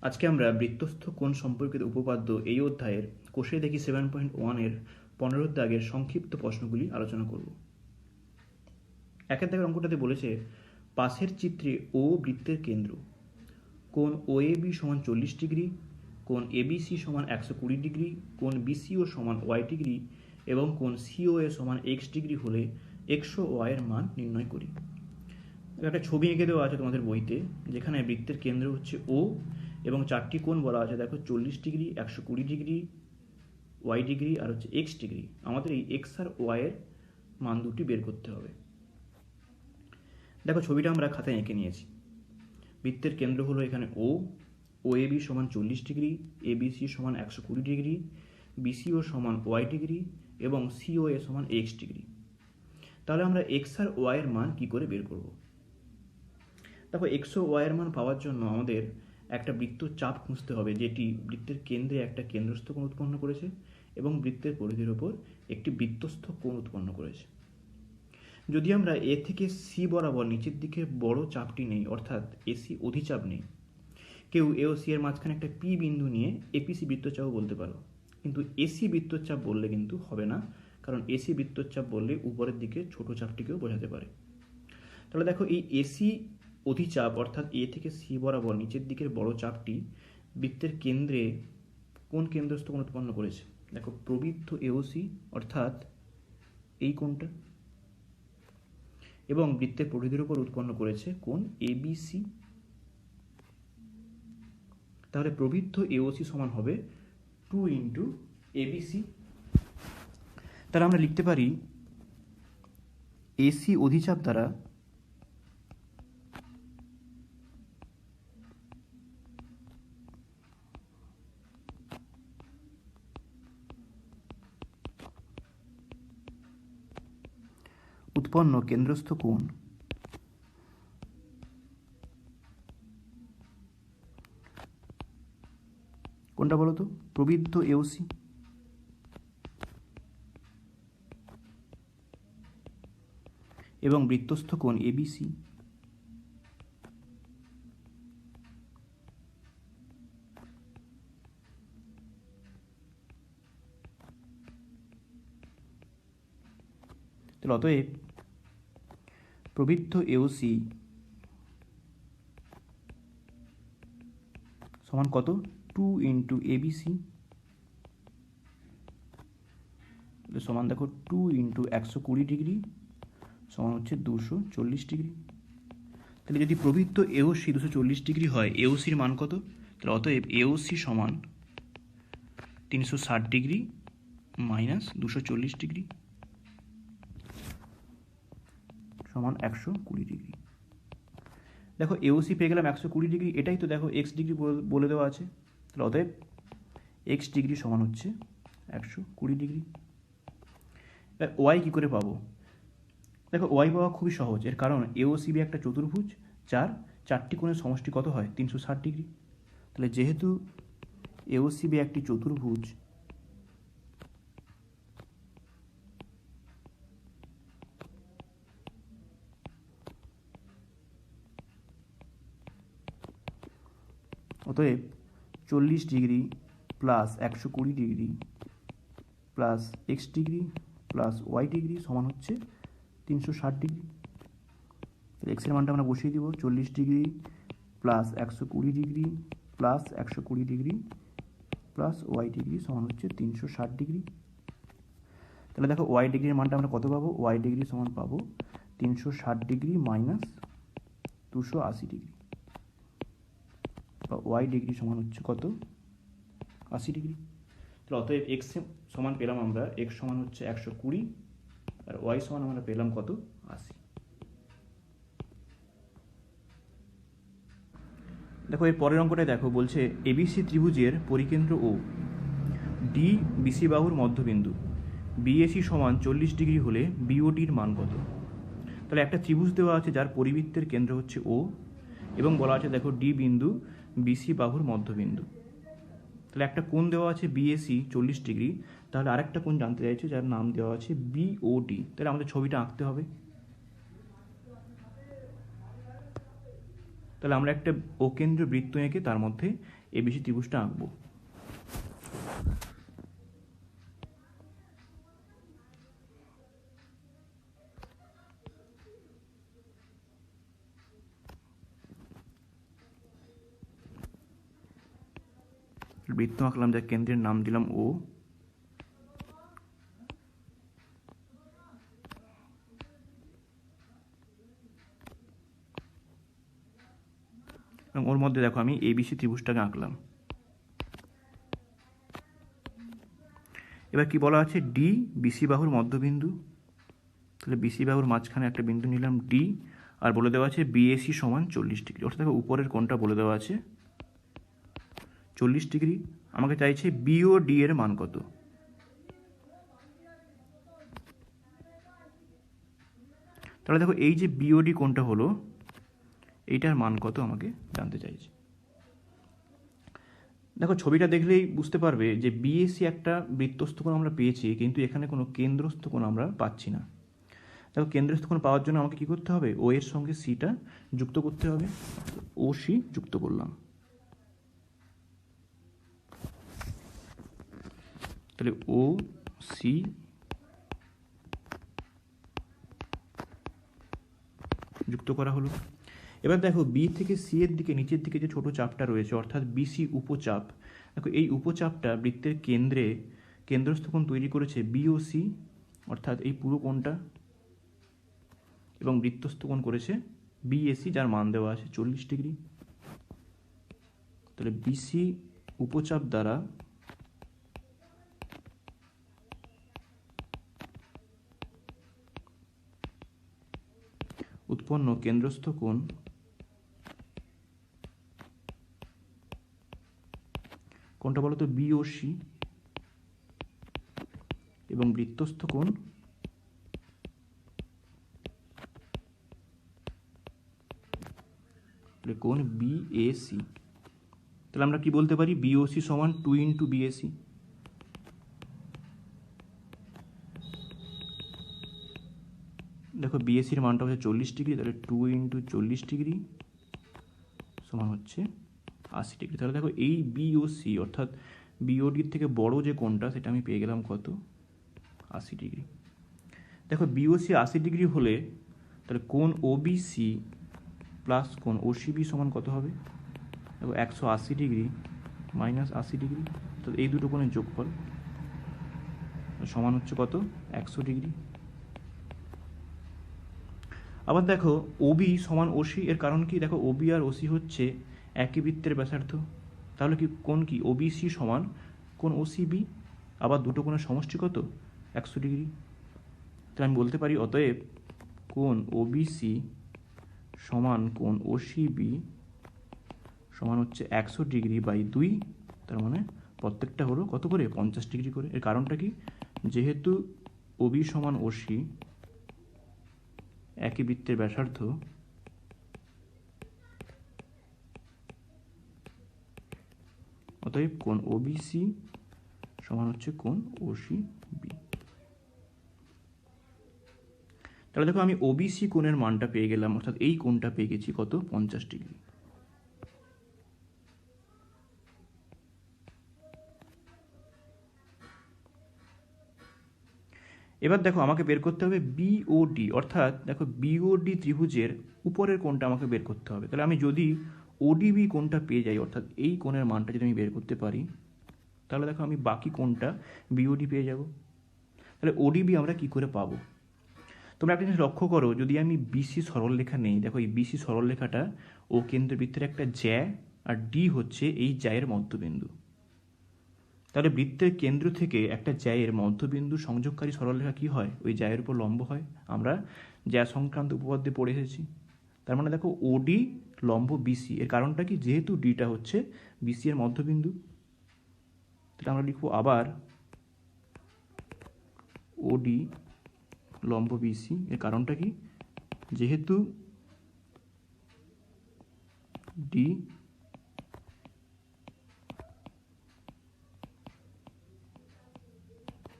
আজকে আমরা বৃত্তস্থ কোণ সম্পর্কিত উপপাদ্য এই অধ্যায়ের কোষে দেখি 7.1 15 দাগের সংক্ষিপ্ত প্রশ্নগুলি আলোচনা করব। একের দাগের অঙ্কটাতে বলেছে পাশের চিত্রে ও বৃত্তের কেন্দ্র, কোণ OAB সমান 40 ডিগ্রি, কোণ ABC সমান 120 ডিগ্রি, কোণ BCO সমান y ডিগ্রি এবং কোণ COA সমান x ডিগ্রি হলে x ও y এর মান নির্ণয় করি। একটা ছবি এঁকে দেওয়া আছে তোমাদের বইতে, যেখানে বৃত্তের কেন্দ্র হচ্ছে O এবং চারটি কোণ বলা আছে, দেখো 40 ডিগ্রি, 120 ডিগ্রি, y ডিগ্রি আর হচ্ছে x ডিগ্রি। আমাদের এই x আর y এর মান দুটি বের করতে হবে। দেখো ছবিটা আমরা খাতায় এঁকে নিয়েছি। বৃত্তের কেন্দ্র হলো এখানে O, OAB সমান 40 ডিগ্রি, ABC সমান 120 ডিগ্রি, BCO সমান y ডিগ্রি এবং COA সমান x ডিগ্রি। তাহলে আমরা x আর y এর মান কি করে বের করব? দেখো x ও y এর মান পাওয়ার জন্য আমাদের একটা বৃত্তর চাপ খুঁজতে হবে, যেটি বৃত্তের কেন্দ্রে একটা কেন্দ্রস্থ কোণ উৎপন্ন করেছে এবং বৃত্তের পরিধির ওপর একটি বৃত্তস্থ কোণ উৎপন্ন করেছে। যদি আমরা এ থেকে সি বরাবর নিচের দিকে বড় চাপটি নেই, অর্থাৎ এসি অধিচাপ নেই, কেউ এ ও সি এর মাঝখানে একটা পি বিন্দু নিয়ে এপিসি বৃত্তচাপও বলতে পারো, কিন্তু এসি বৃত্তচাপ বললে কিন্তু হবে না, কারণ এসি বৃত্তচাপ বললে উপরের দিকে ছোট চাপটিকেও বোঝাতে পারে। তাহলে দেখো এই এসি অধিচাপ অর্থাৎ এ থেকে সি বরাবর নিচের দিকের বড় চাপটি বৃত্তের কেন্দ্রে কোন কেন্দ্রস্থ কোণ উৎপন্ন করেছে? দেখো প্রবৃদ্ধ এওসি অর্থাৎ এই কোণটা, এবং বৃত্তের পরিধির উপর উৎপন্ন করেছে কোণ এবিসি। তাহলে প্রবৃদ্ধ এওসি সমান হবে 2 ইন্টু এবিসি। তাহলে আমরা লিখতে পারি এসি অধিচাপ দ্বারা উৎপন্ন কেন্দ্রস্থ কোণ কোনটা বলো তো? প্রবৃদ্ধ এওসি এবং বৃত্তস্থ কোণ এবিসি। তাহলে অতএব প্রবৃদ্ধ এওসি সমান কত? 2 ইন্টু এবিসি সমান দেখো 2 ইন্টু 120 ডিগ্রি সমান হচ্ছে 240 ডিগ্রি। তাহলে যদি প্রবৃদ্ধ এওসি 240 ডিগ্রি হয়, এওসির মান কত? তাহলে অতএব এওসি সমান 360 ডিগ্রি মাইনাস 240 ডিগ্রি সমান 120 ডিগ্রি। দেখো এওসি পেয়ে গেলাম 120 ডিগ্রি, এটাই তো দেখো এক্স ডিগ্রি বলে দেওয়া আছে। তাহলে অতএব এক্স ডিগ্রি সমান হচ্ছে 120 ডিগ্রি। এবার ওয়াই কী করে পাবো? দেখো ওয়াই পাওয়া খুবই সহজ, এর কারণ এওসিবি একটা চতুর্ভুজ, চারটি কোণের সমষ্টি কত হয়? 360 ডিগ্রি। তাহলে যেহেতু এওসিবি একটি চতুর্ভুজ, অতএব 40 degree plus 120 degree plus x degree plus y degree সমান হচ্ছে 360 ডিগ্রি। তাহলে এক্সের মানটা আমরা বসিয়ে দিব, 40 degree plus 120 degree plus 120 degree plus y degree সমান হচ্ছে 360 ডিগ্রি। তাহলে দেখো ওয়াই ডিগ্রির মানটা আমরা কত পাবো? ওয়াই ডিগ্রি সমান পাবো 360 ডিগ্রি মাইনাস 280 ডিগ্রি, বা ওয়াই ডিগ্রি সমান হচ্ছে কত? 80 ডিগ্রি। তাহলে অতএব এক্স সমান পেলাম আমরা, এক্স সমান হচ্ছে 120 আর ওয়াই সমান আমরা পেলাম কত? 80। দেখো এর পরের অঙ্কটায় দেখো বলছে এবিসি ত্রিভুজের পরিকেন্দ্র ও ডি বিসি বাহুর মধ্যবিন্দু বিএসি সমান 40 ডিগ্রি হলে বিওডির মান কত? তাহলে একটা ত্রিভুজ দেওয়া আছে যার পরিবৃত্তের কেন্দ্র হচ্ছে ও এবং বলা আছে দেখো ডি বিন্দু বিসি বাহুর মধ্যবিন্দু। তাহলে একটা কোণ দেওয়া আছে বিএসি 40 ডিগ্রি, তাহলে আরেকটা কোণ জানতে চাইছে যার নাম দেওয়া আছে বিওডি। তাহলে আমাদের ছবিটা আঁকতে হবে। তাহলে আমরা একটা অকেন্দ্রীয় বৃত্ত এঁকে তার মধ্যে এবিসি ত্রিভুজটা আঁকবো। বৃত্ত আঁকলাম, যার কেন্দ্রের নাম দিলাম ও। এবং ওর মধ্যে দেখো আমি এবিসি ত্রিভুজটাকে আঁকলাম। এবার কি বলা আছে, ডি বিসি বাহুর মধ্যবিন্দু। তাহলে বিসি বাহুর মাঝখানে একটা বিন্দু নিলাম ডি, আর বলে দেওয়া আছে বিএসি সমান 40 ডিগ্রি। অর্থাৎ দেখো উপরের কোণটা বলে দেওয়া আছে 40 ডিগ্রি। আমাকে চাইছে বিও ডি এর মান কত। তাহলে দেখো এই যে বিওডি কোণটা হলো, এইটার মান কত আমাকে জানতে চাইছে। দেখো ছবিটা দেখলেই বুঝতে পারবে যে বিএসি একটা বৃত্তস্থ কোণ আমরা পেয়েছি, কিন্তু এখানে কোনো কেন্দ্রস্থ কোণ আমরা পাচ্ছি না। দেখো কেন্দ্রস্থ কোণ পাওয়ার জন্য আমাকে কি করতে হবে, ও এর সঙ্গে সিটা যুক্ত করতে হবে। ও সি যুক্ত করলাম। তাহলে ও সি যুক্ত করা হলো। এবার দেখো বি থেকে সি এর দিকে নিচের দিকে যে ছোট চাপটা রয়েছে, অর্থাৎ বিসি উপচাপ, দেখো এই উপচাপটা বৃত্তের কেন্দ্রস্থ কোণ তৈরি করেছে বিওসি, অর্থাৎ এই পুরো কোণটা, এবং বৃত্তস্থ কোণ করেছে বিএসি, যার মান দেওয়া আছে 40 ডিগ্রি। তাহলে বিসি উপচাপ দ্বারা উৎপন্ন কেন্দ্রস্থ কোণ কোনটা বলতো, বিওসি, এবং বৃত্তস্থ কোণ কোণ বিএসি। তাহলে আমরা কি বলতে পারি, বিওসি সমান 2 ইন্টু বিএসি। দেখো বিএসির মানটা হচ্ছে 40 ডিগ্রি, তাহলে 2 ইন্টু 40 ডিগ্রি সমান হচ্ছে 80 ডিগ্রি। তাহলে দেখো এই বিওসি অর্থাৎ বিওডির থেকে বড় যে কোণটা, সেটা আমি পেয়ে গেলাম কত, 80 ডিগ্রি। দেখো বিওসি 80 ডিগ্রি হলে তাহলে কোণ ওবিসি প্লাস কোণ ওসিবি সমান কত হবে, দেখো 180 ডিগ্রি মাইনাস 80 ডিগ্রি। তো এই দুটো কোণের যোগফল সমান হচ্ছে কত, 100 ডিগ্রি। আবার দেখো ওবি সমান ওসি, এর কারণ কি, দেখো ওবি আর ওসি হচ্ছে একই বৃত্তের ব্যাসার্ধ। তাহলে কি কোণ কি, ওবিসি সমান কোণ ওসিবি, আবার দুটো কোণের সমষ্টি কত, 100 ডিগ্রি। তাহলে আমি বলতে পারি অতএব কোণ ওবিসি সমান কোণ ওসিবি সমান হচ্ছে 100 ডিগ্রি বাই 2। তার মানে প্রত্যেকটা হলো কত করে, 50 ডিগ্রি করে। এর কারণটা কি, যেহেতু ওবি সমান ওসি একই বৃত্তের ব্যাসার্ধ, অতএব কোণ ওবিসি সমান হচ্ছে কোণ ওসিবি। তাহলে দেখো আমি ওবিসি কোণের মানটা পেয়ে গেলাম, অর্থাৎ এই কোণটা পেয়ে গেছি কত, 50 ডিগ্রি। এবার দেখো আমাকে বের করতে হবে বিওডি, অর্থাৎ দেখো বিওডি ত্রিভুজের উপরের কোণটা আমাকে বের করতে হবে। তাহলে আমি যদি ওডিবি কোণটা পেয়ে যাই, অর্থাৎ এই কোণের মানটা যদি আমি বের করতে পারি, তাহলে দেখো আমি বাকি কোণটা বিওডি পেয়ে যাব। তাহলে ওডিবি আমরা কি করে পাবো, তোমরা একটা জিনিস লক্ষ্য করো, যদি আমি বিসি সরলরেখা নেই, দেখো এই বিসি সরলরেখাটা ও কেন্দ্রবৃত্তের একটা জ্যা, আর ডি হচ্ছে এই জ্যায়ের মধ্যবিন্দু। তাহলে বৃত্তের কেন্দ্র থেকে একটা জ্যায়ের মধ্যবিন্দু সংযোগকারী সরলরেখা কি হয়, ওই জ্যায়ের উপর লম্ব হয়। আমরা জ্যা সংক্রান্ত উপপাদ্যে পড়ে এসেছি। তার মানে দেখো ওডি লম্ব বিসি, এর কারণটা কি, যেহেতু ডিটা হচ্ছে বিসি এর মধ্যবিন্দু। তাহলে আমরা লিখবো আবার ওডি লম্ব বিসি, এর কারণটা কি, যেহেতু ডি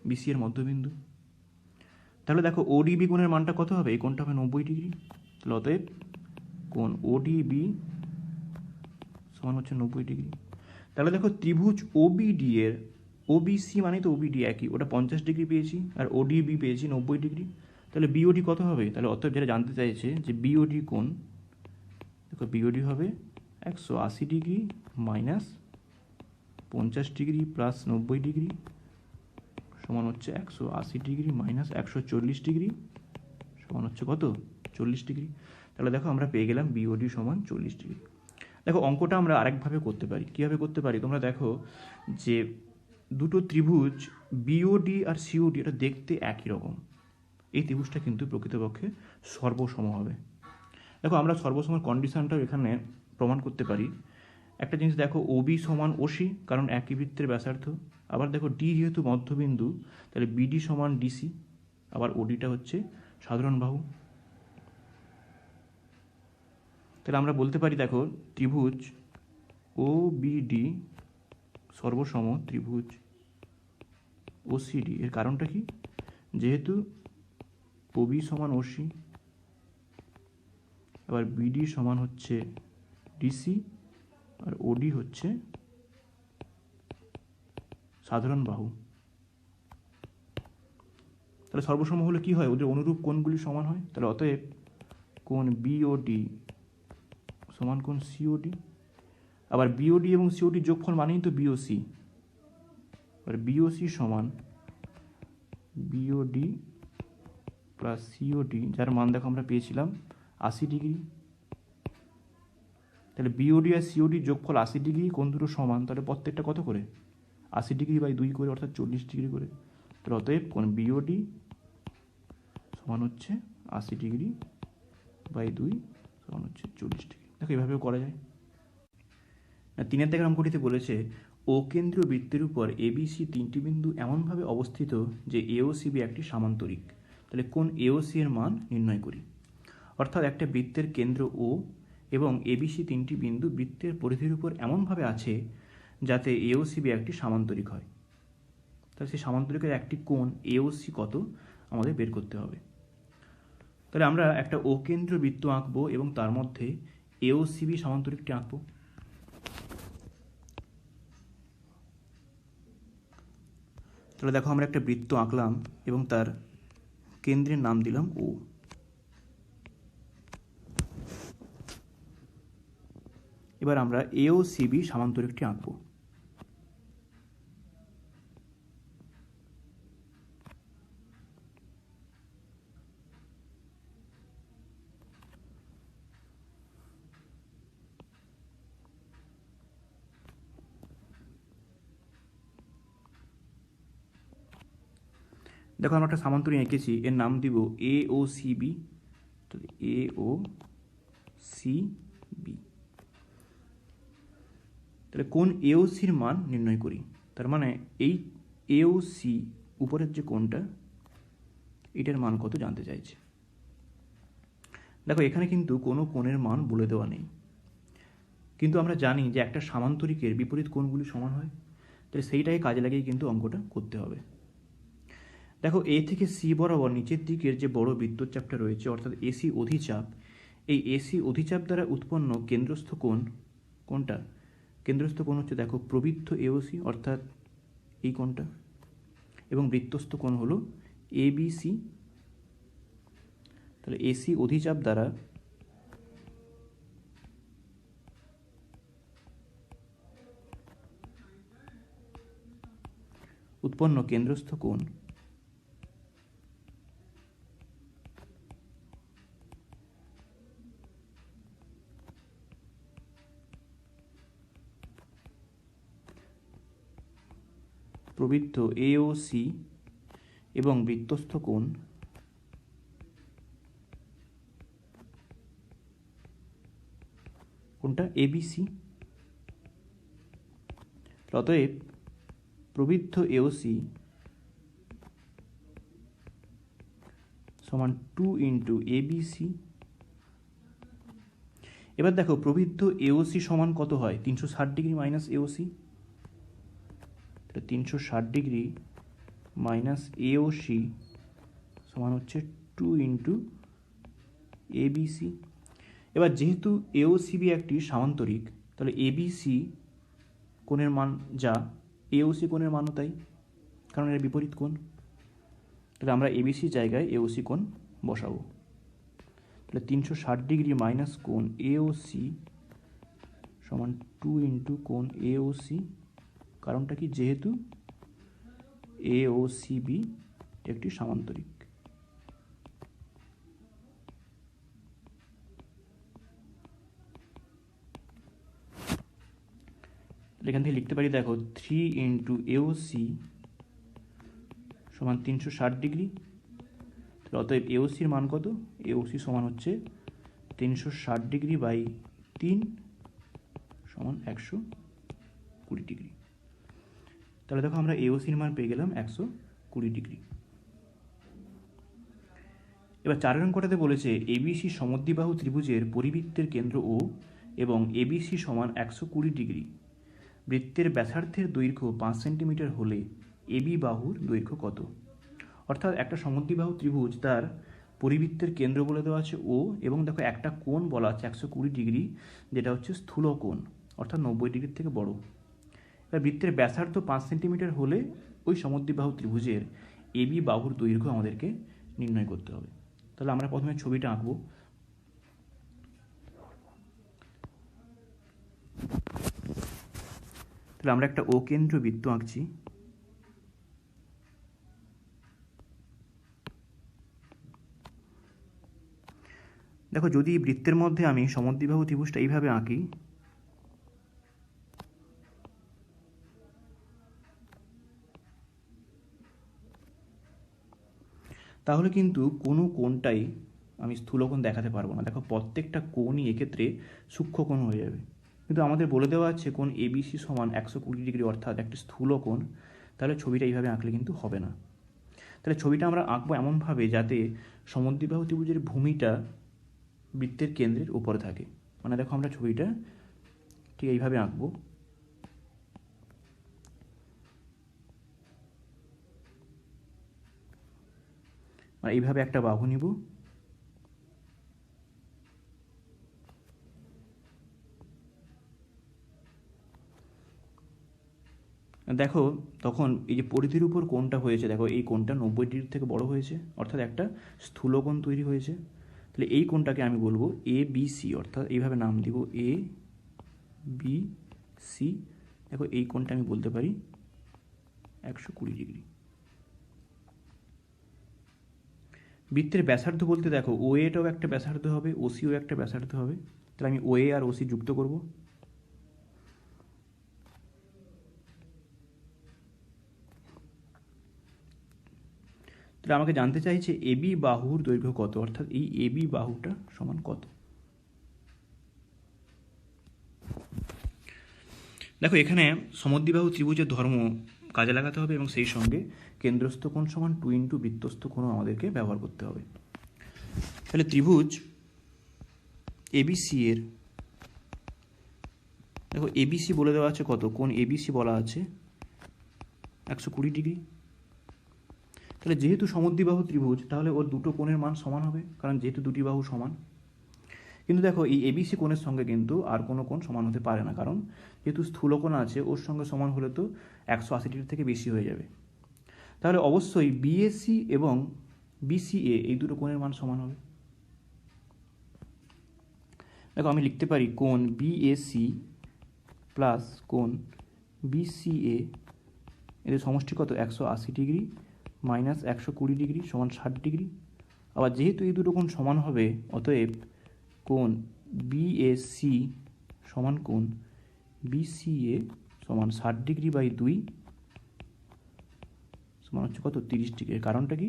বিসি এর মধ্যবিন্দু। তাহলে দেখো ওডিবি কোণের মানটা কত হবে, এই কোণটা হবে 90 ডিগ্রি। তাহলে অতএব কোণ ওডিবি সমান হচ্ছে 90 ডিগ্রি। তাহলে দেখো ত্রিভুজ ওবিডি এর, ওবিসি মানে তো ওবিডি একই, ওটা 50 ডিগ্রি পেয়েছি, আর ওডিবি পেয়েছি 90 ডিগ্রি। তাহলে বিওডি কত হবে? তাহলে অতএব যেটা জানতে চাইছে যে বিওডি কোণ, দেখো বিওডি হবে 180 degree minus 50 degree plus 90 degree সমান হচ্ছে 180 ডিগ্রি মাইনাস 140 ডিগ্রি সমান হচ্ছে কত? 40 ডিগ্রি। তাহলে দেখো আমরা পেয়ে গেলাম বিওডি সমান 40 ডিগ্রি। দেখো অঙ্কটা আমরা আরেকভাবে করতে পারি। কীভাবে করতে পারি? তোমরা দেখো যে দুটো ত্রিভুজ বিওডি আর সিওডি এটা দেখতে একই রকম, এই ত্রিভুজটা কিন্তু প্রকৃতপক্ষে সর্বসম হবে। দেখো আমরা সর্বসমের কন্ডিশনটাও এখানে প্রমাণ করতে পারি। একটা জিনিস দেখো, ওবি সমান ওসি, কারণ একই বৃত্তের ব্যাসার্ধ। আবার দেখো ডি যেহেতু মধ্যবিন্দু, তাহলে বিডি সমান ডিসি, আবার ওডিটা হচ্ছে সাধারণ বাহু। তাহলে আমরা বলতে পারি দেখো ত্রিভুজ ও বিডি সর্বসম ত্রিভুজ ওসিডি। এর কারণটা কি? যেহেতু ওবি সমান ওসি, আবার বিডি সমান হচ্ছে ডিসি, আর ওডি হচ্ছে সাধারণ বাহু। তাহলে সর্বসম হলে কি হয়? ওদের অনুরূপ কোণগুলি সমান হয়। তাহলে অতএব কোণ বিওডি সমান কোণ সিওডি। আবার বিওডি এবং সিওডি যোগফল মানেই তো বিওসি। আর বিওসি সমান বিওডি প্লাস সিওডি, যার মান দেখো আমরা পেয়েছিলাম 80 ডিগ্রি। তাহলে বিওডি আর সিওডি যোগফল 80 ডিগ্রি, কোণ দুটো সমান, তাহলে প্রত্যেকটা কত করে? 80 ডিগ্রি বাই 2 করে, অর্থাৎ 40 ডিগ্রি করে। তাহলে অতএব কোণ বিওডি সমান হচ্ছে 80 ডিগ্রি বাই 2 সমান হচ্ছে 40 ডিগ্রি। দেখো এভাবেও করা যায়। 3 দাগের অঙ্কটিতে বলেছে ও কেন্দ্রীয় বৃত্তের উপর এবিসি 3টি বিন্দু এমনভাবে অবস্থিত যে এওসিবি একটি সামান্তরিক। তাহলে কোণ এওসি এর মান নির্ণয় করি। অর্থাৎ একটা বৃত্তের কেন্দ্র ও এবং এবিসি 3টি বিন্দু বৃত্তের পরিধির উপর এমনভাবে আছে যাতে এওসিবি একটি সামান্তরিক হয়। তাহলে সেই সামান্তরিকের একটি কোণ এওসি কত আমাদের বের করতে হবে। তাহলে আমরা একটা ও কেন্দ্র বৃত্ত আঁকবো এবং তার মধ্যে এওসিবি সামান্তরিকটি আঁকবো। তাহলে দেখো আমরা একটা বৃত্ত আঁকলাম এবং তার কেন্দ্রের নাম দিলাম ও। এবার আমরা এওসিবি সামান্তরিকটি আঁকবো। দেখো আমরা একটা সামান্তরিক এঁকেছি, এর নাম দিব এওসিবি। এওসিবি। তাহলে কোণ এওসির মান নির্ণয় করি। তার মানে এই এওসি উপরের যে কোণটা, এটার মান কত জানতে চাইছে। দেখো এখানে কিন্তু কোনো কোণের মান বলে দেওয়া নেই, কিন্তু আমরা জানি যে একটা সামান্তরিকের বিপরীত কোণগুলি সমান হয়। তাহলে সেইটাই কাজে লাগিয়ে কিন্তু অঙ্কটা করতে হবে। দেখো এ থেকে সি বরাবর নিচের দিকের যে বড় বৃত্তচাপটা রয়েছে, অর্থাৎ এসি অধিচাপ, এই এসি অধিচাপ দ্বারা উৎপন্ন কেন্দ্রস্থ কোণ কোনটা? কেন্দ্রস্থ কোণ হচ্ছে দেখো প্রবৃত্ত এওসি, অর্থাৎ এই কোণটা, এবং বৃত্তস্থ কোণ হলো এবিসি। তাহলে এসি অধিচাপ দ্বারা উৎপন্ন কেন্দ্রস্থ কোণ প্রবৃত্ত এওসি এবং বৃত্তস্থ কোণ কোনটা? এবিসি। অতএব প্রবৃত্ত এওসি সমান 2 ইন্টু এবিসি। এবার দেখো প্রবৃত্ত এওসি সমান কত হয়? 360 degree minus AOC. 360 degree minus AOC সমান হচ্ছে 2 ইন্টু এবিসি। এবার যেহেতু এওসিবি একটি সামান্তরিক, তাহলে এবিসি কোণের মান যা, এওসি কোণের মানও তাই, কারণ এর বিপরীত কোণ। তাহলে আমরা এবিসি জায়গায় এওসি কোণ বসাবো। তাহলে 360 ডিগ্রি মাইনাস কোণ এওসি সমান 2 ইন্টু কোণ এওসি, কারণটা কি, যেহেতু এওসিবি একটি সামান্তরিক। এখান থেকে লিখতে পারি, দেখো 3 ইন্টু এওসি সমান 360 ডিগ্রি। অতএব এওসির মান কত, এওসি সমান হচ্ছে 360 ডিগ্রি বাই 3 সমান 120 ডিগ্রি। তাহলে দেখো আমরা এওসির মান পেয়ে গেলাম 120 ডিগ্রি। এবার 4 অঙ্কটাতে বলেছে এবিসি সমদ্বিবাহু ত্রিভুজের পরিবৃত্তের কেন্দ্র ও এবং এবিসি সমান 120 ডিগ্রি, বৃত্তের ব্যাসার্ধের দৈর্ঘ্য 5 সেন্টিমিটার হলে এবি বাহুর দৈর্ঘ্য কত। অর্থাৎ একটা সমদ্বিবাহু ত্রিভুজ, তার পরিবৃত্তের কেন্দ্র বলে দেওয়া আছে ও, এবং দেখো একটা কোণ বলা আছে 120 ডিগ্রি, যেটা হচ্ছে স্থূল কোণ, অর্থাৎ 90 ডিগ্রির থেকে বড়। এবার বৃত্তের ব্যাসার্ধ 5 সেন্টিমিটার হলে ওই সমদ্বিবাহু ত্রিভুজের এবি বাহুর দৈর্ঘ্য আমাদেরকে নির্ণয় করতে হবে। তাহলে আমরা প্রথমে ছবিটা আঁকবো। তাহলে আমরা একটা ও কেন্দ্র বৃত্ত আঁকছি। দেখো যদি বৃত্তের মধ্যে আমি সমদ্বিবাহু ত্রিভুজটা এইভাবে আঁকি, তাহলে কিন্তু কোনো কোণটাই আমি স্থূলকোণ দেখাতে পারবো না। দেখো প্রত্যেকটা কোণই এক্ষেত্রে সূক্ষ্মকোণ হয়ে যাবে। কিন্তু আমাদের বলে দেওয়া আছে কোণ এবিসি সমান 120 ডিগ্রি, অর্থাৎ একটি স্থূলকোণ। তাহলে ছবিটা এইভাবে আঁকলে কিন্তু হবে না। তাহলে ছবিটা আমরা আঁকবো এমনভাবে যাতে সমদ্বিবাহু ত্রিভুজের ভূমিটা বৃত্তের কেন্দ্রের উপরে থাকে। মানে দেখো আমরা ছবিটা ঠিক এইভাবে আঁকবো। মানে এইভাবে একটা বাহু নিব, দেখো তখন এই যে পরিধির উপর কোণটা হয়েছে, দেখো এই কোণটা 90 ডিগ্রি থেকে বড় হয়েছে, অর্থাৎ একটা স্থূলকোণ তৈরি হয়েছে। তাহলে এই কোণটাকে আমি বলবো এ বি সি, অর্থাৎ এইভাবে নাম দিব এ বি সি। দেখো এই কোণটা আমি বলতে পারি 120 ডিগ্রি। বৃত্তের ব্যাসার্ধ বলতে দেখো ও এটাও একটা ব্যাসার্ধ হবে, ওসিও একটা ব্যাসার্ধ হবে। তাহলে আমি ও এ আর ওসি যুক্ত করব। তাহলে আমাকে জানতে চাইছে এবি বাহুর দৈর্ঘ্য কত, অর্থাৎ এই এবি বাহুটা সমান কত। দেখো এখানে সমদ্বিবাহু ত্রিভুজের ধর্ম কাজে লাগাতে হবে এবং সেই সঙ্গে কেন্দ্রস্থ কোণ সমান 2 ইন্টু বৃত্তস্থ কোণও আমাদেরকে ব্যবহার করতে হবে। তাহলে ত্রিভুজ এবিসি এর, দেখো এবিসি বলে দেওয়া আছে কত, কোণ এবিসি বলা আছে 120 ডিগ্রি। তাহলে যেহেতু সমদ্বিবাহু ত্রিভুজ, তাহলে ওর দুটো কোণের মান সমান হবে, কারণ যেহেতু দুটি বাহু সমান। কিন্তু দেখো এই এবিসি কোণের সঙ্গে কিন্তু আর কোনো কোণ সমান হতে পারে না, কারণ যেহেতু স্থূলকোণ আছে, ওর সঙ্গে সমান হলে তো 180 ডিগ্রি থেকে বেশি হয়ে যাবে। তাহলে অবশ্যই বিএসি এবং বিসিএ এই দুটো কোণের মান সমান হবে। দেখো আমি লিখতে পারি কোণ বিএসি প্লাস কোণ বিসিএ, এদের সমষ্টি কত, 180 ডিগ্রি মাইনাস 120 ডিগ্রি সমান 60 ডিগ্রি। আবার যেহেতু এই দুটো কোণ সমান হবে, অতএব কোণ বিএসি সমান কোণ বিসিএ সমান 60 ডিগ্রি বাই 2 সমান হচ্ছে কত, 30 ডিগ্রি। কারণটা কি,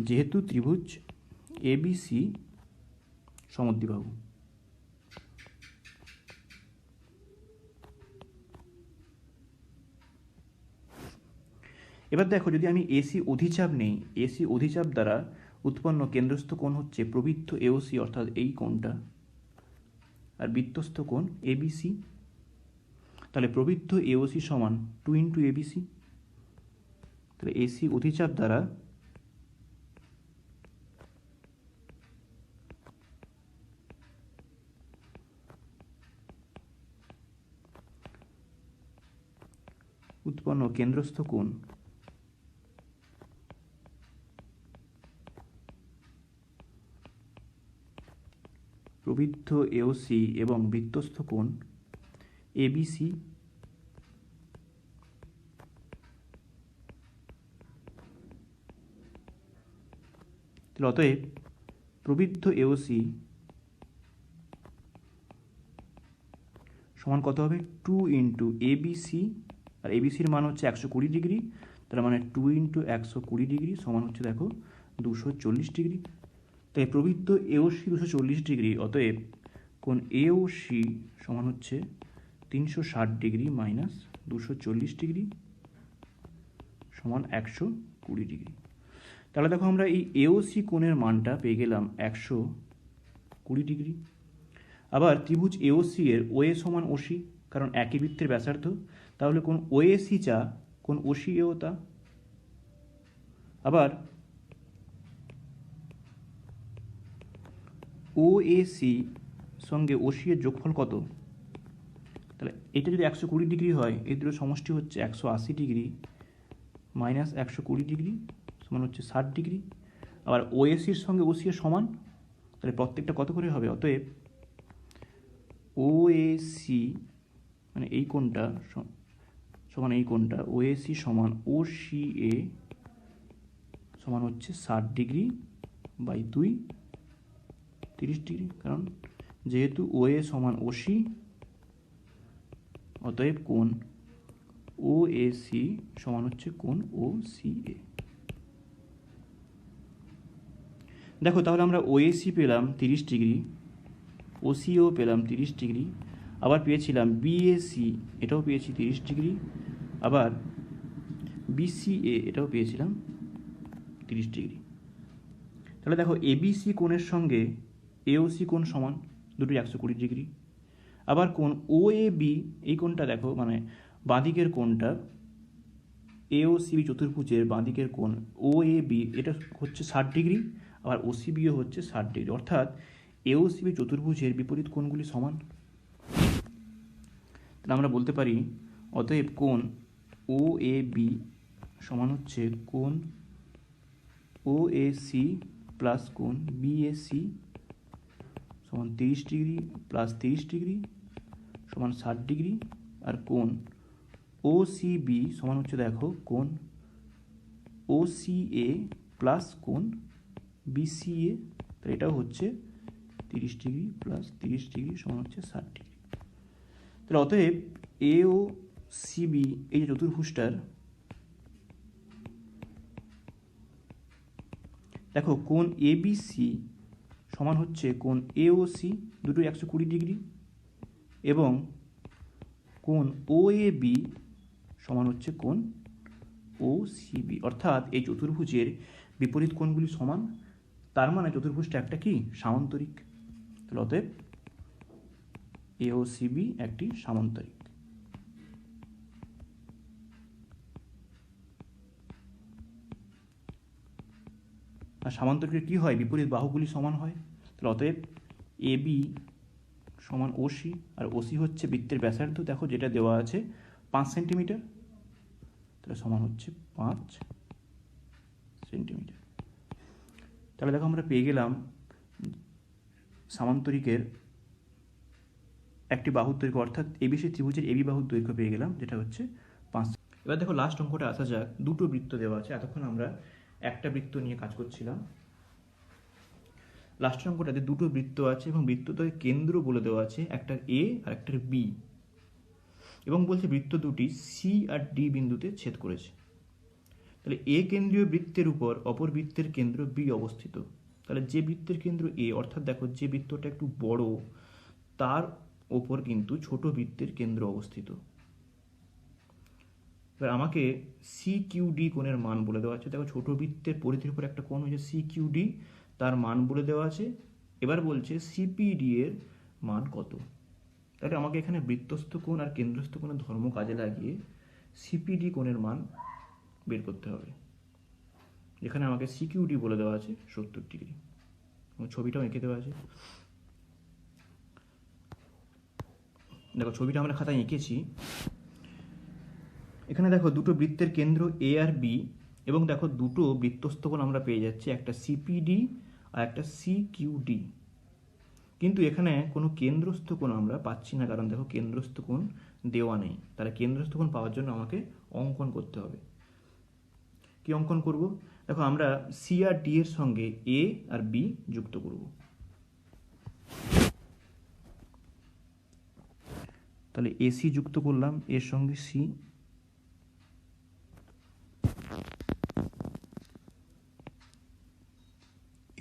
যেহেতু ত্রিভুজ এবিসি সমদ্বিবাহু। এবার দেখো যদি আমি এসি অধিচাপ নেই, এসি অধিচাপ দ্বারা উৎপন্ন কেন্দ্রস্থ কোণ হচ্ছে প্রবৃত্ত এওসি, অর্থাৎ এই কোণটা, আর বৃত্তস্থ কোণ এবিসি। তাহলে প্রবৃত্ত এওসি সমান 2 ইন্টু এবিসি। তাহলে এসি অধিচাপ দ্বারা উৎপন্ন কেন্দ্রস্থ কোণ প্রবৃদ্ধ এওসি এবং বৃত্তস্থ কোণ এবিসি অতএব প্রবৃদ্ধ এওসি সমান কত হবে 2 ইন্টু এবিসি, আর এবিসির মান হচ্ছে 120 ডিগ্রি, তার মানে 2 ইন্টু 120 ডিগ্রি সমান হচ্ছে দেখো 240 ডিগ্রি। তাই প্রবৃদ্ধ এওসি 240 ডিগ্রি, অতএব কোণ এওসি সমান হচ্ছে 360 ডিগ্রি মাইনাস 240 ডিগ্রি সমান 120 ডিগ্রি। তাহলে দেখো আমরা এই এওসি কোণের মানটা পেয়ে গেলাম 120 ডিগ্রি। আবার ত্রিভুজ এওসি এর ওএ সমান ওসি, কারণ একই বৃত্তের ব্যাসার্ধ, তাহলে কোণ ওএসি যা কোণ ওসি এও তা। আবার ওএসি সঙ্গে ওসি এর যোগফল কত? তাহলে এটা যদি 120 ডিগ্রি হয়, এই দুটো সমষ্টি হচ্ছে 180 ডিগ্রি মাইনাস 120 ডিগ্রি সমান হচ্ছে 60 ডিগ্রি। আবার ওএসির সঙ্গে ওসি এর সমান, তাহলে প্রত্যেকটা কত করে হবে? অতএব ওএসি মানে এই কোণটা সমান এই কোণটা ওএসি সমান ওসি এ সমান হচ্ছে 60 ডিগ্রি বাই 2 30 ডিগ্রি, কারণ যেহেতু ওএ সমান ওসি অতএব কোণ ওএসি সমান হচ্ছে কোণ ওসিএ। দেখো তাহলে আমরা ওএসি পেলাম 30 ডিগ্রি, ওসিও পেলাম 30 ডিগ্রি, আবার পেয়েছিলাম বিএসি এটাও পেয়েছি 30 ডিগ্রি, আবার বিসিএ এটাও পেয়েছিলাম 30 ডিগ্রি। তাহলে দেখো এবিসি কোণের সঙ্গে এওসি কোণ সমান, দুটোই 120 ডিগ্রি। আবার কোণ ওএবি এই কোণটা দেখো, মানে বাঁদিকের কোণটা এওসিবি চতুর্ভুজের বাঁদিকের কোণ ওএবি এটা হচ্ছে 60 ডিগ্রি, আবার ওসিবিও হচ্ছে 60 ডিগ্রি, অর্থাৎ এওসিবি চতুর্ভুজের বিপরীত কোণগুলি সমান। তাহলে আমরা বলতে পারি অতএব কোণ ওএবি সমান হচ্ছে কোণ ওএসি প্লাস কোণ বিএসি সমান 30 ডিগ্রি প্লাস 30 ডিগ্রি সমান 60 ডিগ্রি, আর কোণ ওসিবি সমান হচ্ছে দেখো কোণ ওসিএ প্লাস কোণ বিসিএ, তাহলে এটাও হচ্ছে 30 ডিগ্রি প্লাস 30 ডিগ্রি সমান হচ্ছে 60 ডিগ্রি। তাহলে অতএব এ ও সিবি এই যে চতুর্ভুজটার দেখো কোণ এবিসি সমান হচ্ছে কোণ এওসি, দুটোই 120 ডিগ্রি, এবং কোণ ওএবি সমান হচ্ছে কোণ ওসিবি, অর্থাৎ এই চতুর্ভুজের বিপরীত কোণগুলি সমান, তার মানে চতুর্ভুজটা একটা কি সামান্তরিক। তাহলে অতএব এওসিবি একটি সামান্তরিক। আর সামান্তরিকে কি হয়? বিপরীত বাহুগুলি সমান হয়। তাহলে অতএব এবি সমান ওসি, আর ওসি হচ্ছে বৃত্তের ব্যাসার্ধ, দেখো যেটা দেওয়া আছে 5 সেন্টিমিটার, তাহলে সমান হচ্ছে 5 সেন্টিমিটার। তাহলে দেখো আমরা পেয়ে গেলাম সামান্তরিকের একটি বাহুর দৈর্ঘ্য, অর্থাৎ এবিসি ত্রিভুজের এবি বাহুর দৈর্ঘ্য পেয়ে গেলাম, যেটা হচ্ছে 5। এবার দেখো লাস্ট অঙ্কটা আসা যাক। দুটো বৃত্ত দেওয়া আছে, এতক্ষণ আমরা একটা বৃত্ত নিয়ে কাজ করছিলাম। লাস্ট অঙ্কটাতে দুটো বৃত্ত আছে এবং বৃত্তদ্বয়ের কেন্দ্র বলে দেওয়া আছে, একটা এ আর একটা বি, এবং বলছে বৃত্ত দুটি সি আর ডি বিন্দুতে ছেদ করেছে। তাহলে এ কেন্দ্রীয় বৃত্তের উপর অপর বৃত্তের কেন্দ্র বি অবস্থিত। তাহলে যে বৃত্তের কেন্দ্র এ, অর্থাৎ দেখো যে বৃত্তটা একটু বড় তার ওপর কিন্তু ছোট বৃত্তের কেন্দ্র অবস্থিত। এবার আমাকে সি কিউ ডি কোণের মান বলে দেওয়া আছে। দেখো ছোট বৃত্তের পরিধির উপর একটা কোণ হচ্ছে সি কিউ ডি, তার মান বলে দেওয়া আছে। এবার বলছে সিপিডি এর মান কত। তাহলে আমাকে এখানে বৃত্তস্থ কোণ আর কেন্দ্রস্থ কোণের ধর্ম কাজে লাগিয়ে সিপিডি কোণের মান বের করতে হবে। এখানে আমাকে সিকিউডি বলে দেওয়া আছে 70 ডিগ্রি, ছবিটাও এঁকে দেওয়া আছে। দেখো ছবিটা আমরা খাতায় এঁকেছি। এখানে দেখো দুটো বৃত্তের কেন্দ্র এ আর বি, এবং দেখো দুটো বৃত্তস্থ কোণ আমরা পেয়ে যাচ্ছি, একটা সিপিডি আর একটা সিকিউডি। কিন্তু এখানে কোনো কেন্দ্রস্থ কোণ আমরা পাচ্ছি না, কারণ দেখো কেন্দ্রস্থ কোণ দেওয়া নেই। তাহলে কেন্দ্রস্থ কোণ পাওয়ার জন্য আমাকে অঙ্কন করতে হবে। কি অঙ্কন করব? দেখো আমরা সি আর ডি এর সঙ্গে এ আর বি যুক্ত করব। তাহলে এসি যুক্ত করলাম এর সঙ্গে সি,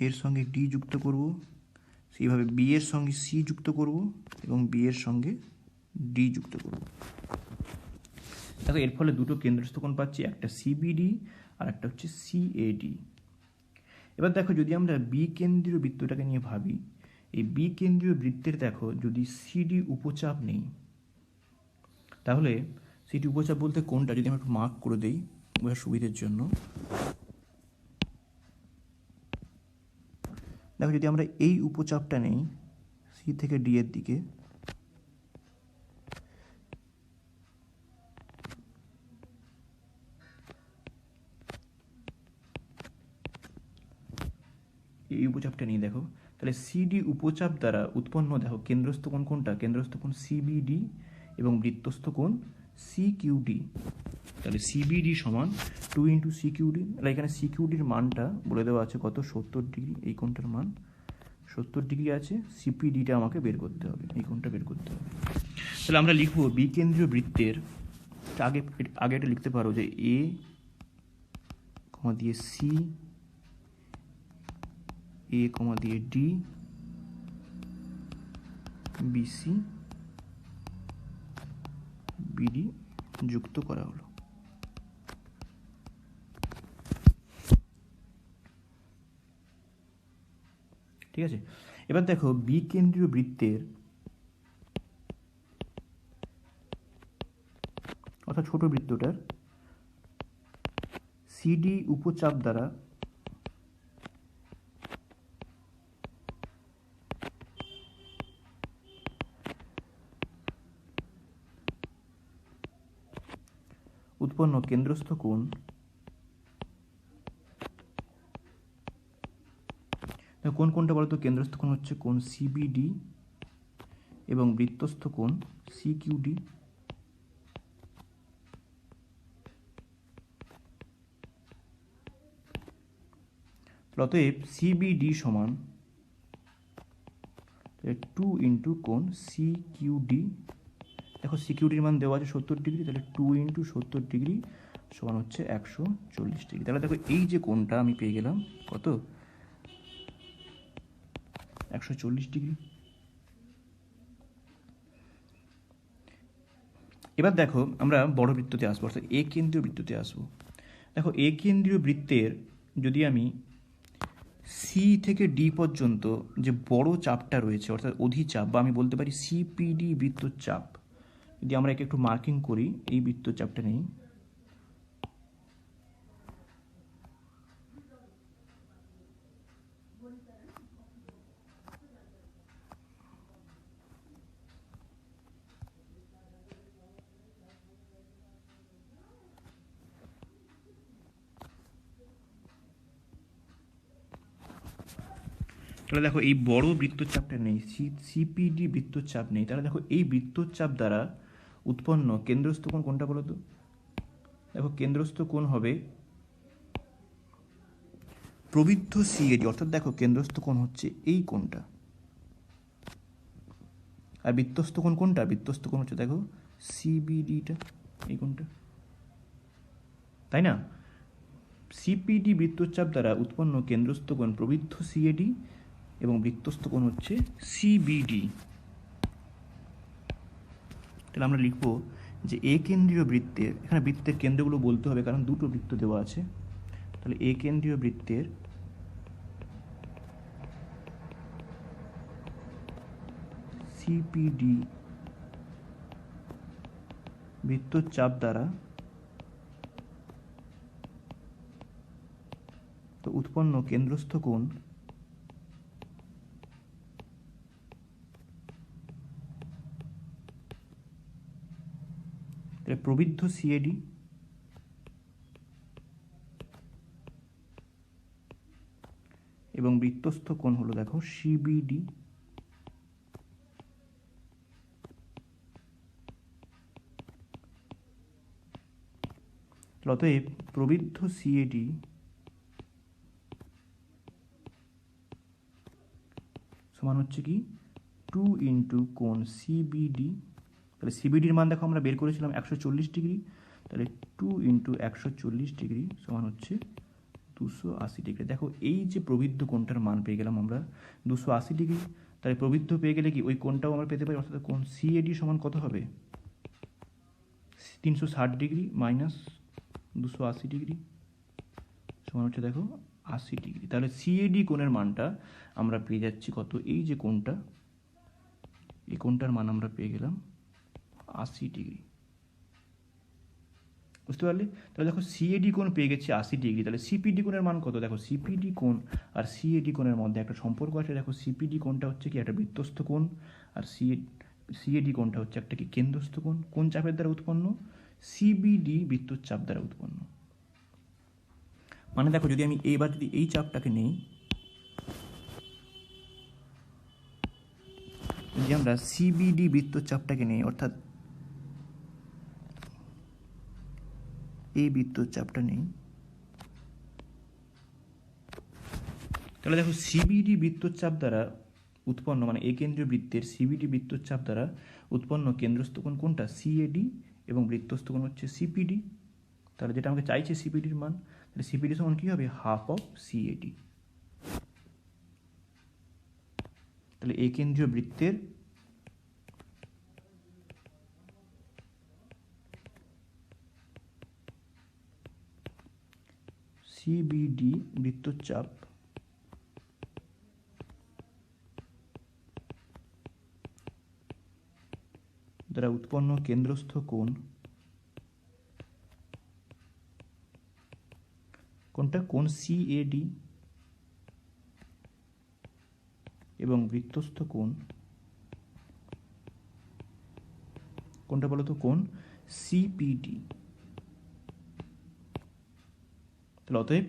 এর সঙ্গে ডি যুক্ত করব, সেইভাবে বি এর সঙ্গে সি যুক্ত করব এবং বি এর সঙ্গে ডি যুক্ত করব। দেখো এর ফলে দুটো কেন্দ্রস্থ কোণ পাচ্ছি, একটা সিবিডি আর একটা হচ্ছে সিএডি। এবার দেখো যদি আমরা বি কেন্দ্রীয় বৃত্তটাকে নিয়ে ভাবি, এই বি কেন্দ্রীয় বৃত্তের দেখো যদি সিডি উপচাপ নেই, তাহলে সিডি উপচাপ বলতে কোনটা, যদি আমরা একটু মার্ক করে দেই বোঝার সুবিধের জন্য। দেখো যদি আমরা এই উপচাপটা নেই সি থেকে ডি এর দিকে, এই উপচাপটা নিয়ে দেখো, তাহলে সিডি উপচাপ দ্বারা উৎপন্ন দেখো কেন্দ্রস্থ কোণ কোনটা, কেন্দ্রস্থ কোণ সিবিডি এবং বৃত্তস্থ কোণ সিকিউডি। তাহলে সিবিডি সমান 2 ইন্টু সিকিউডি। তাহলে এখানে সিকিউডির মানটা বলে দেওয়া আছে কত, 70 ডিগ্রি। এই কোণটার মান 70 ডিগ্রি আছে, সিপিডিটা আমাকে বের করতে হবে, এই কোণটা বের করতে হবে। তাহলে আমরা লিখবো বি কেন্দ্রীয় বৃত্তের, আগে এটা লিখতে পারো যে এ কমা দিয়ে সি, এ কমা দিয়ে ডি, বিসি বিডি যুক্ত করা হলো। ঠিক আছে, এবার দেখো বি কেন্দ্রীয় বৃত্তের অর্থাৎ ছোট বৃত্তটার সিডি উপচাপ দ্বারা উৎপন্ন কেন্দ্রস্থ কোণ কোন কোনটা বলতো, কেন্দ্রস্থ কোণ হচ্ছে কোণ সিবিডি এবং বৃত্তস্থ কোণ সিকিউডি। অতএব সিবিডি সমান 2 ইন্টু কোণ সিকিউডি। দেখো সিকিউডির মান দেওয়া আছে 70 ডিগ্রি, তাহলে 2 ইন্টু 70 ডিগ্রি সমান হচ্ছে 140 ডিগ্রি। তাহলে দেখো এই যে কোণটা আমি পেয়ে গেলাম কত, 140 ডিগ্রি। এবার দেখো আমরা বড় বৃত্ততে আসবো, অর্থাৎ এ কেন্দ্রীয় বৃত্ততে আসবো। দেখো এ কেন্দ্রীয় বৃত্তের যদি আমি সি থেকে ডি পর্যন্ত যে বড় চাপটা রয়েছে অর্থাৎ অধিচাপ, বা আমি বলতে পারি সিপিডি বৃত্তচাপ, যদি আমরা একে একটু মার্কিং করি, এই বৃত্তচাপটা নেই, তাহলে দেখো এই বড় বৃত্তচাপটা নেই, সিপিডি বৃত্তচাপ নেই। তাহলে দেখো এই বৃত্তচাপ দ্বারা উৎপন্ন কেন্দ্রস্থ কোণ কোনটা বলো তো? দেখো কেন্দ্রস্থ কোণ হবে প্রবৃদ্ধ সিএডি, অর্থাৎ দেখো কেন্দ্রস্থ কোণ হচ্ছে এই কোণটা, আর বৃত্তস্থ কোণ কোনটা, বৃত্তস্থ কোণ হচ্ছে দেখো সিবিডিটা, এই কোণটা, তাই না? সিপিডি বৃত্তচাপ দ্বারা উৎপন্ন কেন্দ্রস্থ কোণ প্রবৃদ্ধ সিএডি এবং বৃত্তস্থ কোণ হচ্ছে সিবিডি। তাহলে আমরা লিখব যে এ কেন্দ্রীয় বৃত্তের, এখানে বৃত্তের কেন্দ্রগুলো বলতে হবে কারণ দুটো বৃত্ত দেওয়া আছে। তাহলে এ কেন্দ্রীয় বৃত্তের সিপিডি বৃত্তচাপ দ্বারা উৎপন্ন কেন্দ্রস্থ কোণ প্রবৃদ্ধ সিএডি এবং বৃত্তস্থ কোণ হলো দেখো সিবিডি। অতএব প্রবৃদ্ধ সিএডি সমান হচ্ছে কি 2 ইন্টু কোণ সিবিডি। তাহলে সিবিডির মান দেখো আমরা বের করেছিলাম 140 ডিগ্রি, তাহলে 2 ইন্টু 140 ডিগ্রি সমান হচ্ছে 280 ডিগ্রি। দেখো এই যে প্রবৃদ্ধ কোণটার মান পেয়ে গেলাম আমরা 280 ডিগ্রি, তাহলে প্রবৃদ্ধ পেয়ে গেলে কি ওই কোণটাও আমরা পেতে পারি, অর্থাৎ কোণ সিএডি সমান কত হবে 360 ডিগ্রি মাইনাস 280 ডিগ্রি সমান হচ্ছে দেখো 80 ডিগ্রি। তাহলে সিএডি কোণের মানটা আমরা পেয়ে যাচ্ছি কত, এই যে কোণটা, এই কোণটার মান আমরা পেয়ে গেলাম 80 ডিগ্রি। বুঝতে পারলে? তাহলে দেখো সিএডি কোণ পেয়ে গেছি 80 ডিগ্রি, তাহলে সিপিডি কোণের মান কত, দেখো সিপিডি কোণ আর সিএডি কোণের মধ্যে একটা সম্পর্ক আছে। দেখো সিপিডি কোণটা হচ্ছে কি একটা বৃত্তস্থ কোণ, আর সিএডি কোণটা হচ্ছে একটা কি কেন্দ্রস্থ কোণ। কোন চাপের দ্বারা উৎপন্ন? সিবিডি বৃত্তচাপ চাপ দ্বারা উৎপন্ন। মানে দেখো যদি আমি এইবার যদি এই চাপটাকে নেই, যদি আমরা সিবিডি বৃত্তচাপটাকে নেই, অর্থাৎ এই বৃত্তচাপটা নেই, তাহলে দেখো সিবিডি বৃত্তচাপ দ্বারা উৎপন্ন মানে এই কেন্দ্রীয় বৃত্তের সিবিডি বৃত্তচাপ দ্বারা উৎপন্ন কেন্দ্রস্থ কোণ কোনটা? সিএডি, এবং বৃত্তস্থ কোণ হচ্ছে সিপিডি। তাহলে যেটা আমাকে চাইছে সিপিডির মান, তাহলে সিপিডি সমান কি হবে হাফ অফ সিএডি। তাহলে এই কেন্দ্রীয় বৃত্তের সিবিডি বৃত্তচাপ দ্বারা উৎপন্ন কেন্দ্রস্থ কোণ কোনটা? কোণ সিএডি, এবং বৃত্তস্থ কোণ কোনটা বলতো? কোণ সিপিডি। তাহলে অতএব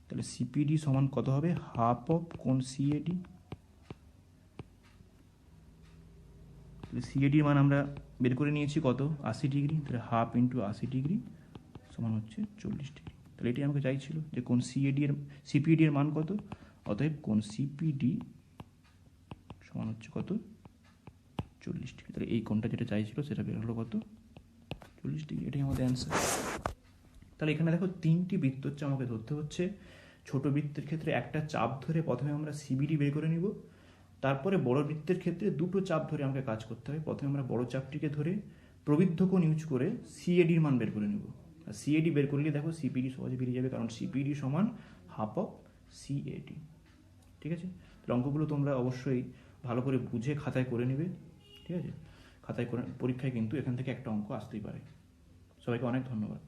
তাহলে সিপিডি সমান কত হবে? হাফ অফ কোণ সিএডি। সিএডির মান আমরা বের করে নিয়েছি কত? 80 ডিগ্রি। তাহলে হাফ ইন্টু 80 ডিগ্রি সমান হচ্ছে 40 ডিগ্রি। তাহলে এটি আমাকে চাইছিল যে কোণ সিপিডি এর মান কত। অতএব কোণ সিপিডি সমান হচ্ছে কত? 40 ডিগ্রি। তাহলে এই কোণটা যেটা চাইছিল সেটা বের হলো কত? 40 ডিগ্রি। এটাই আমাদের অ্যান্সার। তাহলে এখানে দেখো তিনটি বৃত্তচাপ আমাকে ধরতে হচ্ছে। ছোট বৃত্তের ক্ষেত্রে একটা চাপ ধরে প্রথমে আমরা সিবিডি বের করে নিব, তারপরে বড় বৃত্তের ক্ষেত্রে দুটো চাপ ধরে আমাকে কাজ করতে হবে। প্রথমে আমরা বড় চাপটিকে ধরে প্রবৃদ্ধ কোণ ইউজ করে সিএডির মান বের করে নেব। আর সিএডি বের করলে দেখো সিপিডি সহজে বেরিয়ে যাবে, কারণ সিপিডি সমান হাফ অফ সিএডি। ঠিক আছে? তাহলে অঙ্কগুলো তোমরা অবশ্যই ভালো করে বুঝে খাতায় করে নেবে। ঠিক আছে? খাতায় করে পরীক্ষায় কিন্তু এখান থেকে একটা অঙ্ক আসতেই পারে। সবাইকে অনেক ধন্যবাদ।